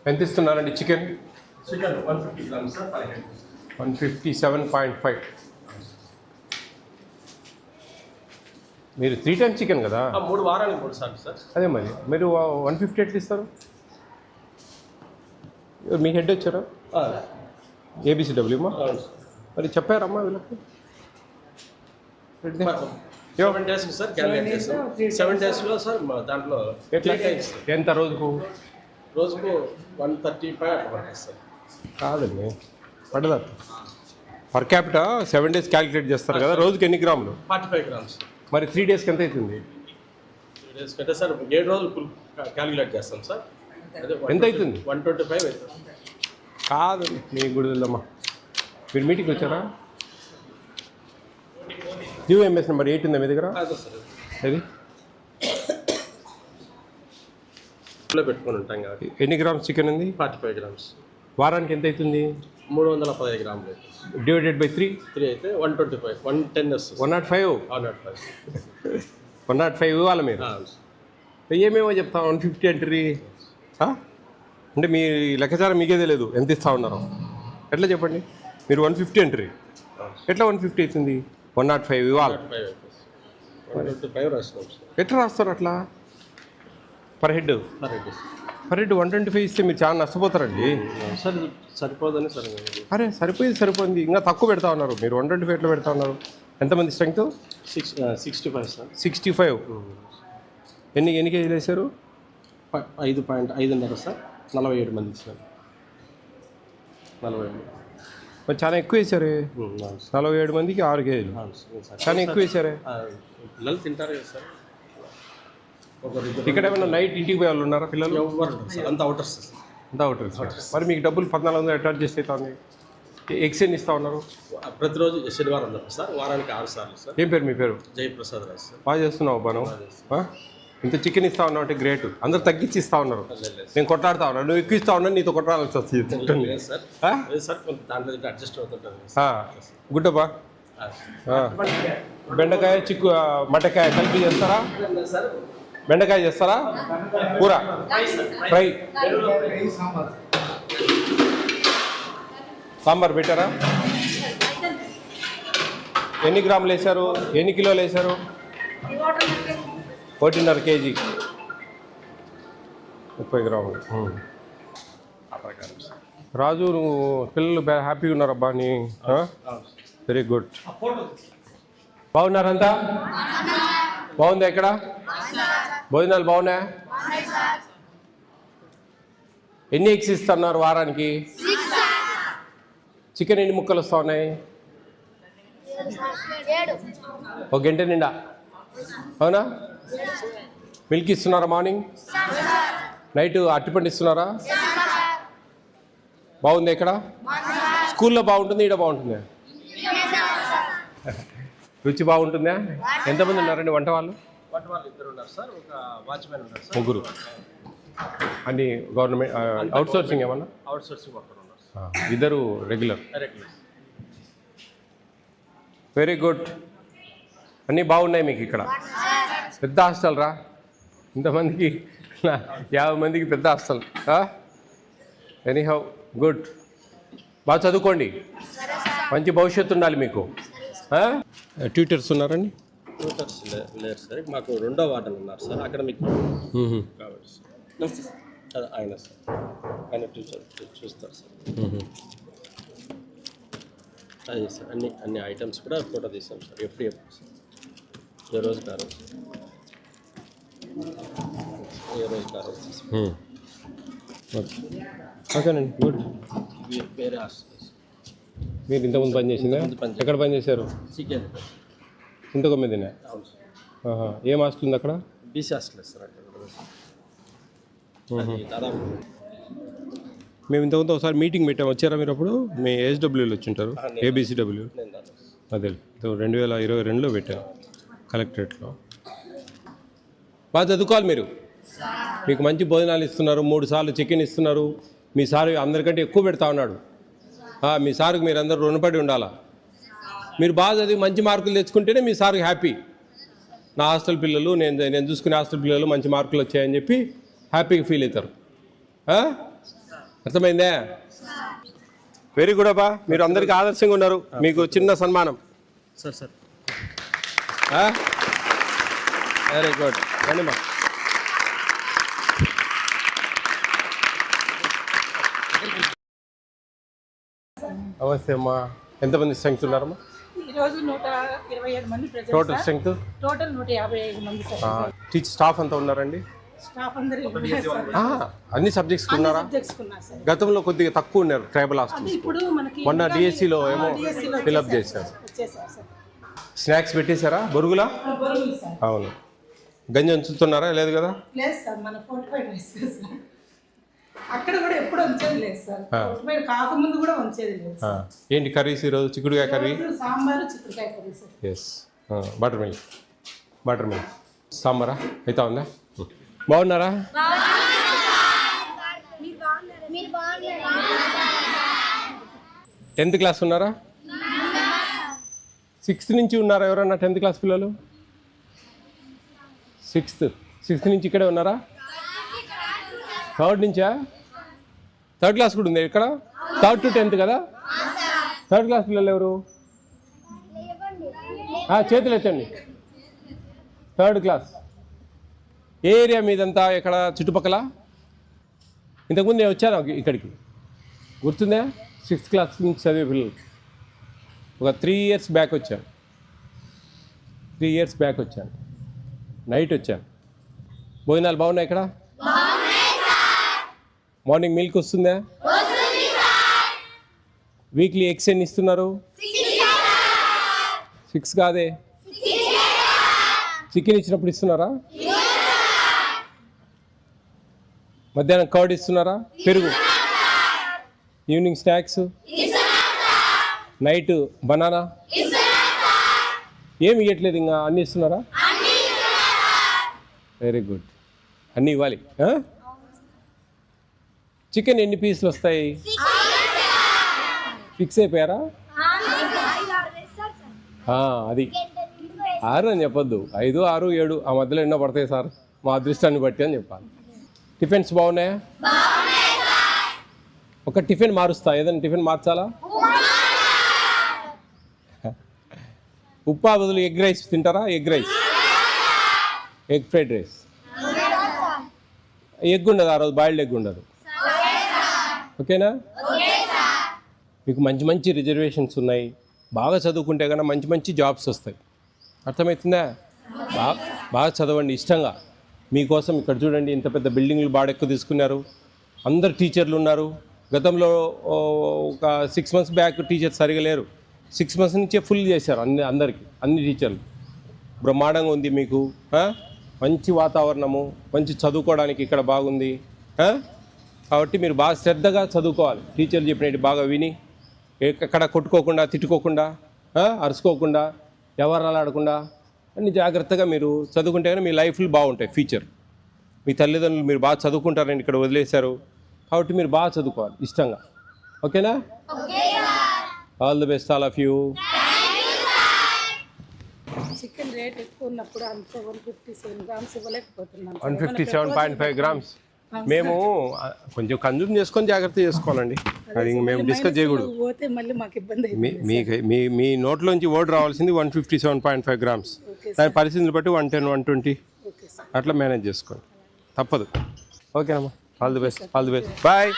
ఎంత ఇస్తున్నారండి chicken? Chicken 150 grams sir, 157.5. మీరు 3 times చికెన్ కదా? 3 వారానికి 3 సార్లు సార్. అదే మరి మీరు 150 ఎట్లా ఇస్తారు? మీ హెడ్ వచ్చారా? ఏబిసిడబ్ల్యూ మా మరి చెప్పారమ్మా వీళ్ళకి? 7 days సార్ క్యాలిక్యులేట్ చేస్తాం. 7 daysలో సార్ దాంట్లో ఎట్లా 3 times ఎంత రోజుకు? రోజుకు 135 అట్లా పడుతుంది సార్. కాదండి పడదా పర్ క్యాపిటా 7 days క్యాలిక్యులేట్ చేస్తారు కదా, రోజుకి ఎన్ని గ్రాములు? 45 grams. మరి 3 daysకి ఎంత అవుతుంది? 3 days కంటే సార్ 7 రోజులు క్యాలిక్యులేట్ చేస్తాం సార్. అదే ఎంత అవుతుంది? 125 అవుతుంది. కాదండి మీకు కూడా తెల్లమ్మా. మీరు మీటింగ్కి వచ్చారా? యూఎంఎస్ నెంబర్ 8 ఉందా మీ దగ్గర? అదే సార్, అది ఇంట్లో పెట్టుకొని ఉంటాం కాబట్టి. ఎన్ని గ్రామ్స్ చికెన్ ఉంది? 45 grams. వారానికి ఎంత అవుతుంది? 315 grams. డివైడెడ్ బై 3 అయితే 125, 110 వస్తుంది. 105. 105. 105 ఇవ్వాలి మీరు. ఏమేమో చెప్తాం 150 అంటారు. అంటే మీ లెక్కచారం మీకే తెలియదు ఎంత ఇస్తా ఉన్నారో. ఎట్లా చెప్పండి? మీరు 150 అంటారు, ఎట్లా 150 అవుతుంది? 105 ఇవ్వాలి. 125 రాసుకోండి సార్. ఎట్లా రాస్తారు అట్లా? పర్ హెడ్ 125 ఇస్తే మీరు చాలా నష్టపోతారండి సార్. సరిపోదని సార్. అరే సరిపోయింది ఇంకా తక్కువ పెడతా ఉన్నారు మీరు. 125 ఎట్లా పెడతా ఉన్నారు? ఎంతమంది స్ట్రెంగ్త్? 65 సార్. 65. ఎన్ని కేజీలు వేశారు? 5.5 సార్. 47 మంది సార్. 47 మరి చాలా ఎక్కువ వేశారే. 47 మందికి 6 కేజీలు చాలా ఎక్కువ వేశారే. పిల్లలు తింటారు కదా సార్. ఇక్కడ ఏమైనా నైట్ ఇంటికి పోయే వాళ్ళు ఉన్నారా పిల్లలు? అంతా అవుటర్స్ సార్. అంతా అవుతారు. మరి మీకు డబ్బులు 1400 ఎట్లా అడ్జస్ట్ అవుతుంది? ఎగ్స్ ఎన్ని ఇస్తా ఉన్నారు? ప్రతిరోజు శనివారం తప్ప సార్, వారానికి 6 సార్లు సార్. ఏం పేరు మీ పేరు? జయప్రసాద్ రాజు సార్. బాగా చేస్తున్నావు మనం. ఇంత చికెన్ ఇస్తా ఉన్నావు అంటే గ్రేట్. అందరు తగ్గించి ఇస్తా ఉన్నారు. నేను కొట్లాడుతా ఉన్నాను, నువ్వు ఎక్కువ ఇస్తా ఉన్నాను, నీతో కొట్లాడాల్సి వస్తుంది. సార్ దాంట్లో అడ్జస్ట్ అవుతుంటాను. గుడ్డబ్బా బెండకాయ మటకాయ కలిపి చేస్తారా? బెండకాయ చేస్తారా? కూర ఫ్రై సాంబార్ పెట్టారా? ఎన్ని గ్రాములు వేశారు? ఎన్ని కిలోలు వేశారు? 1.5 kg 30 గ్రాములు. రాజు నువ్వు పిల్లలు హ్యాపీగా ఉన్నారబ్బా నీ? Very good. బాగున్నారంతా? బాగుందా? ఇక్కడ భోజనాలు బాగున్నాయా? ఎన్ని ఎగ్స్ ఇస్తున్నారు వారానికి? చికెన్ ఎన్ని ముక్కలు వస్తూ ఉన్నాయి? 1 గంట నిండా. అవునా? మిల్క్ ఇస్తున్నారా మార్నింగ్? నైట్ అరటిపండు ఇస్తున్నారా? బాగుంది. ఇక్కడ స్కూల్లో బాగుంటుంది, ఇక్కడ బాగుంటుందా? రుచి బాగుంటుందా? ఎంతమంది ఉన్నారండి వంట వాళ్ళు? 2 ఉన్నారు సార్. ఒక వాచ్మెన్ ఉన్నారు సార్. 3. అన్ని గవర్నమెంట్ అవుట్ సోర్సింగ్ ఏమన్నా? అవుట్ సోర్సింగ్ వర్కర్ ఉన్నారు సార్. 2 రెగ్యులర్. Very good. అన్నీ బాగున్నాయి మీకు ఇక్కడ. పెద్ద హాస్టల్ రా. ఇంతమందికి 50 మందికి పెద్ద హాస్టల్. Anyhow good. బాగా చదువుకోండి, మంచి భవిష్యత్తు ఉండాలి మీకు. ట్యూటర్స్ ఉన్నారండి? ట్యూటర్స్ లేరు సార్. మాకు 2వ వార్డెన్ ఉన్నారు సార్. అక్కడ మీకు కాబట్టి సార్ ఆయన సార్, ఆయన ట్యూటర్ చూస్తారు సార్. అదే సార్, అన్ని ఐటమ్స్ కూడా ఫోటో తీసాం సార్. ఎప్పుడు సార్ ఏ రోజు కారు ఓకేనండి గుడ్. వేరే హాస్టల్ మీరు ఇంతకుముందు పని చేసిందా? ఎక్కడ పని చేశారు? చికెన్ ఇంతకు మీదనే. ఏం హాస్టల్ ఉంది అక్కడ? BC hostel sir. అక్కడ దాదాపు మేము ఇంతకుముందు ఒకసారి మీటింగ్ పెట్టాము, వచ్చారా మీరు? అప్పుడు మీ ఏహెచ్డబ్ల్యూలో వచ్చింటారు. ఏబిసిడబ్ల్యూ అదే 2022లో పెట్టారు కలెక్టరేట్లో. బాగా చదువుకోవాలి మీరు. మీకు మంచి భోజనాలు ఇస్తున్నారు, 3 సార్లు చికెన్ ఇస్తున్నారు. మీ సారు అందరికంటే ఎక్కువ పెడతా ఉన్నాడు. మీ సారుకు మీరు అందరూ రుణపడి ఉండాలా. మీరు బాగా చదివి మంచి మార్కులు తెచ్చుకుంటేనే మీ సార్కి హ్యాపీ. నా హాస్టల్ పిల్లలు, నేను చూసుకునే హాస్టల్ పిల్లలు మంచి మార్కులు వచ్చాయని చెప్పి హ్యాపీగా ఫీల్ అవుతారు. అర్థమైందే? వెరీ గుడ్ అబ్బా, మీరు అందరికీ ఆదర్శంగా ఉన్నారు. మీకు చిన్న సన్మానం. Sir very good. రండిమ్మా. నమస్తే అమ్మా. ఎంతమంది స్ట్రెంగ్త్ ఉన్నారమ్మా? ఈరోజు 125 మంది ప్రజలు టోటల్ సార్. స్ట్రెంగ్త్? టోటల్ 155 మంది సార్. టీచర్ స్టాఫ్ అంతా ఉన్నారండి? స్టాఫ్ అందరూ ఉన్నారు సార్. అన్ని సబ్జెక్ట్స్ ఉన్నారా? సబ్జెక్ట్స్ ఉన్నారు సార్. గతంలో కొద్దిగా తక్కువ ఉన్నారు ట్రైబల్ అది హాస్టల్స్. ఇప్పుడు మనకి మొన్న డిఎస్సిలో ఏమో DSC లో ఫిల్అప్ చేశారు. వచ్చేసారు సార్. స్నాక్స్ పెట్టేశారా బొరుగులా? బరువులు సార్. అవును. గంజి ఉంచుతున్నారా? లేదు కదా? లేదు సార్, మన 45 డేస్ సార్. అక్కడ కూడా ఎప్పుడు ఉంచేది లేదు సార్. 45 కాకముందు కూడా ఉంచేది లేదు సార్. ఏంటి కర్రీస్ ఈరోజు? చిక్కుడుకాయ కర్రీ, ఈరోజు సాంబారు చిక్కుడుకాయ curry sir. Yes. Butter milk సాంబారా అయితే ఉందా? బాగున్నారా? 10th క్లాస్ ఉన్నారా? 6th నుంచి ఉన్నారా ఎవరన్నా 10th క్లాస్ పిల్లలు? 6th నుంచి ఇక్కడే ఉన్నారా? 3rd నుంచా? 3rd క్లాస్ కూడా ఉంది ఇక్కడ? 3rd to 10th కదా? 3rd క్లాస్ పిల్లలు ఎవరు? చేతులు ఎత్తండి. 3rd class. ఏ ఏరియా మీదంతా? ఎక్కడ చుట్టుపక్కల? ఇంతకుముందు నేను వచ్చాను ఇక్కడికి, గుర్తుందా? 6th క్లాస్ నుంచి చదివే పిల్లలు. ఒక 3 years బ్యాక్ వచ్చాను. 3 years బ్యాక్ వచ్చాను. నైట్ వచ్చాను. భోజనాలు బాగున్నాయి ఇక్కడ? మార్నింగ్ మిల్క్ వస్తుందా? వీక్లీ ఎగ్స్ ఎన్ని ఇస్తున్నారు? 6 కాదే, చికెన్ ఇచ్చినప్పుడు ఇస్తున్నారా? మధ్యాహ్నం కర్డ్ ఇస్తున్నారా? పెరుగు? Evening snacks? Night banana? ఏమి ఇవ్వట్లేదు ఇంకా, అన్నీ ఇస్తున్నారా? Very good. అన్నీ ఇవ్వాలి. చికెన్ ఎన్ని పీసులు వస్తాయి? ఫిక్స్ అయిపోయారా? అది 6 అని చెప్పొద్దు, 5, 6, 7 ఆ మధ్యలో ఎన్నో పడతాయి సార్, మా అదృష్టాన్ని బట్టి అని చెప్పాలి. టిఫిన్స్ బాగున్నాయా? ఒక టిఫిన్ మారుస్తా. ఏదైనా టిఫిన్ మార్చాలా? ఉప్పా బదులు ఎగ్ రైస్ తింటారా? Egg rice, egg fried rice. Egg ఉండదు ఆ రోజు, బాయిల్డ్ ఎగ్ ఉండదు. ఓకేనా? మీకు మంచి మంచి రిజర్వేషన్స్ ఉన్నాయి. బాగా చదువుకుంటే కన్నా మంచి మంచి జాబ్స్ వస్తాయి. అర్థమవుతుందా? బాగా చదవండి ఇష్టంగా. మీకోసం ఇక్కడ చూడండి, ఇంత పెద్ద బిల్డింగ్లు బాడెక్కు తీసుకున్నారు. అందరు టీచర్లు ఉన్నారు. గతంలో ఒక 6 months బ్యాక్ టీచర్స్ సరిగా లేరు. 6 months నుంచే ఫుల్ చేశారు అందరికీ, అన్ని టీచర్లు. బ్రహ్మాండంగా ఉంది మీకు. మంచి వాతావరణము, మంచి చదువుకోవడానికి ఇక్కడ బాగుంది. కాబట్టి మీరు బాగా శ్రద్ధగా చదువుకోవాలి. టీచర్లు చెప్పినట్టు బాగా విని, ఎక్కడ కొట్టుకోకుండా, తిట్టుకోకుండా, అరుచుకోకుండా, ఎవరు ఆడకుండా అన్ని జాగ్రత్తగా మీరు చదువుకుంటే కానీ మీ లైఫ్లు బాగుంటాయి. ఫ్యూచర్ మీ తల్లిదండ్రులు మీరు బాగా చదువుకుంటారని ఇక్కడ వదిలేశారు. కాబట్టి మీరు బాగా చదువుకోవాలి ఇష్టంగా. ఓకేనా? All the best all of you. Chicken rate ఎక్కువ ఉన్నప్పుడు అంత 157 grams ఇవ్వలేకపోతున్నాం. 157.5 grams. మేము కొంచెం కన్జ్యూమ్ చేసుకొని జాగ్రత్త చేసుకోవాలండి. అది ఇంక మేము డిస్కస్ చేయకూడదు. పోతే మళ్ళీ మాకు ఇబ్బంది. మీ నోట్లోంచి వర్డ్ రావాల్సింది 157.5 grams. దాని పరిస్థితులు బట్టి 110, 120 అట్లా మేనేజ్ చేసుకోండి, తప్పదు. ఓకేనమ్మా, ఆల్ ది బెస్ట్. బాయ్.